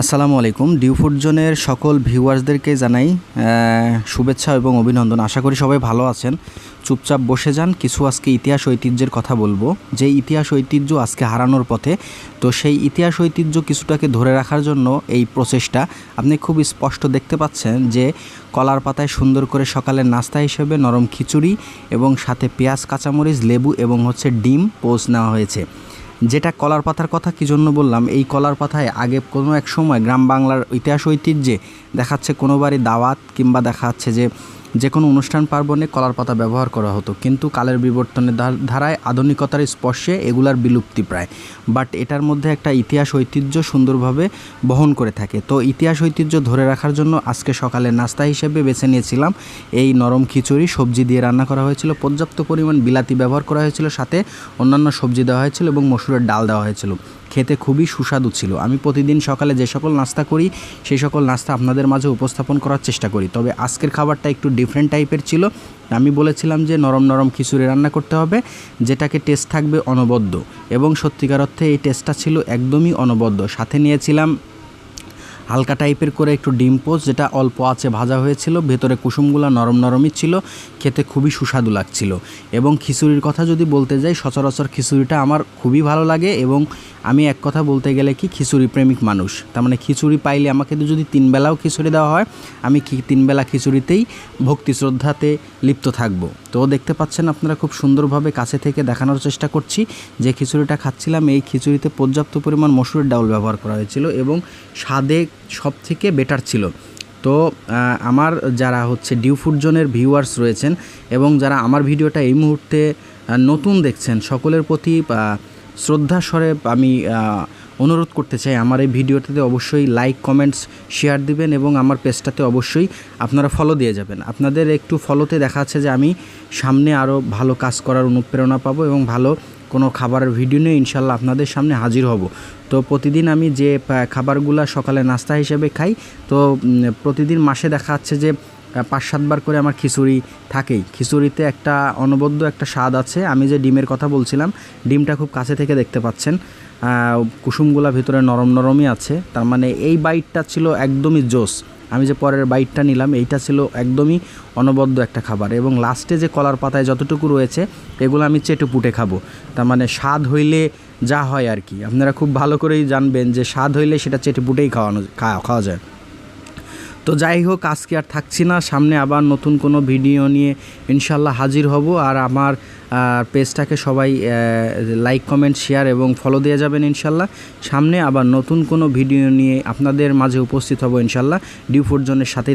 আসসালামু আলাইকুম। Due food জোনের সকল ভিউয়ার্সদেরকে জানাই শুভেচ্ছা এবং অভিনন্দন। আশা করি সবাই ভালো আছেন। চুপচাপ বসে যান, কিছু আজকে ইতিহাস ঐতিহ্যের কথা বলবো, যে ইতিহাস ঐতিহ্য আজকে হারানোর পথে। তো সেই ইতিহাস ঐতিহ্য কিছুটাকে ধরে রাখার জন্য এই প্রচেষ্টা। আপনি খুব স্পষ্ট দেখতে পাচ্ছেন যে কলার পাতায় সুন্দর করে সকালের নাস্তা হিসেবে নরম খিচুড়ি এবং সাথে পেঁয়াজ, কাঁচামরিচ, লেবু এবং ডিম পোস্ট নেওয়া হয়েছে। যেটা কলার পাতার কথা কী জন্য বললাম, এই কলার পাতায় আগে কোনো এক সময় গ্রাম বাংলার ইতিহাস ঐতিহ্যে দেখাচ্ছে কোনো বাড়ি দাওয়াত কিংবা দেখা যাচ্ছে যে কোনো অনুষ্ঠান পার্বণে কলার পাতা ব্যবহার করা হতো, কিন্তু কালের বিবর্তনের ধারায় আধুনিকতার স্পর্শে এগুলার বিলুপ্তি প্রায়। বাট এটার মধ্যে একটা ইতিহাস ঐতিহ্য সুন্দরভাবে বহন করে থাকে। তো ইতিহাস ঐতিহ্য ধরে রাখার জন্য আজকে সকালে নাস্তা হিসেবে বেছে নিয়েছিলাম এই নরম খিচুড়ি। সবজি দিয়ে রান্না করা হয়েছিল, পর্যাপ্ত পরিমাণ বিলাতি ব্যবহার করা হয়েছিল, সাথে অন্যান্য সবজি দেওয়া হয়েছিল এবং মসুরের ডাল দেওয়া হয়েছিল। খেতে খুবই সুস্বাদু ছিল। আমি প্রতিদিন সকালে যে সকল নাস্তা করি সেই সকল নাস্তা আপনাদের মাঝে উপস্থাপন করার চেষ্টা করি, তবে আজকের খাবারটা একটু ডিফারেন্ট টাইপের ছিল। আমি বলেছিলাম যে নরম নরম খিচুড়ি রান্না করতে হবে, যেটাকে টেস্ট থাকবে অনবদ্য, এবং সত্যিকার অর্থে এই টেস্টটা ছিল একদমই অনবদ্য। সাথে নিয়েছিলাম হালকা টাইপের করে একটু ডিম পোস্ট, যেটা অল্প আঁচে ভাজা হয়েছিল, ভেতরে কুসুমগুলো নরম নরমই ছিল, খেতে খুবই সুস্বাদু লাগছিল। এবং খিচুড়ির কথা যদি বলতে যাই, সচরাচর খিচুড়িটা আমার খুবই ভালো লাগে, এবং আমি এক কথা বলতে গেলে কি খিচুড়ি প্রেমিক মানুষ। তার মানে খিচুড়ি পাইলে আমাকে যদি 3 বেলাও খিচুড়ি দেওয়া হয়, আমি 3 বেলা খিচুড়িতেই ভক্তি শ্রদ্ধাতে লিপ্ত থাকবো। তো দেখতে পাচ্ছেন আপনারা, খুব সুন্দরভাবে কাছে থেকে দেখানোর চেষ্টা করছি। যে খিচুড়িটা খাচ্ছিলাম, এই খিচুড়িতে পর্যাপ্ত পরিমাণ মসুরের ডাউল ব্যবহার করা হয়েছিল এবং স্বাদে সব থেকে বেটার ছিল। তো আমার যারা ডিউ ফুড জোনের ভিউয়ার্স রয়েছেন এবং যারা আমার ভিডিওটা এই মুহূর্তে নতুন দেখছেন, সকলের প্রতি শ্রদ্ধা স্বরে আমি অনুরোধ করতে চাই, আমার এই ভিডিওটাতে অবশ্যই লাইক, কমেন্টস, শেয়ার দিবেন এবং আমার পেজটাতে অবশ্যই আপনারা ফলো দিয়ে যাবেন। আপনাদের একটু ফলোতে দেখা যাচ্ছে যে আমি সামনে আরও ভালো কাজ করার অনুপ্রেরণা পাবো এবং ভালো কোনো খাবারের ভিডিও নিয়ে ইনশাল্লাহ আপনাদের সামনে হাজির হব। তো প্রতিদিন আমি যে খাবারগুলা সকালে নাস্তা হিসেবে খাই, তো প্রতিদিন মাসে দেখা যাচ্ছে যে 5-7 বার করে আমার খিচুড়ি থাকেই। খিচুড়িতে একটা অনবদ্য একটা স্বাদ আছে। আমি যে ডিমের কথা বলছিলাম, ডিমটা খুব কাছে থেকে দেখতে পাচ্ছেন, কুসুমগুলা ভিতরে নরম নরমই আছে। তার মানে এই বাইটটা ছিল একদমই জোস। আমি যে পরের বাইটটা নিলাম, এইটা ছিল একদমই অনবদ্য একটা খাবার। এবং লাস্টে যে কলার পাতায় যতটুকু রয়েছে, এগুলো আমি চেটে পুটে খাবো। তার মানে স্বাদ হইলে যা হয় আর কি, আপনারা খুব ভালো করেই জানবেন যে স্বাদ হইলে সেটা চেটে পুটেই খাওয়া যায়। তো যাই হোক, আজকে আর থাকছি না, সামনে আবার নতুন কোনো ভিডিও নিয়ে ইনশাল্লাহ হাজির হব। আর আমার পেজটাকে সবাই লাইক, কমেন্ট, শেয়ার এবং ফলো দিয়ে যাবেন ইনশাল্লাহ। সামনে আবার নতুন কোনো ভিডিও নিয়ে আপনাদের মাঝে উপস্থিত হব ইনশাল্লাহ। ডিউ ফুড জোনের সাথে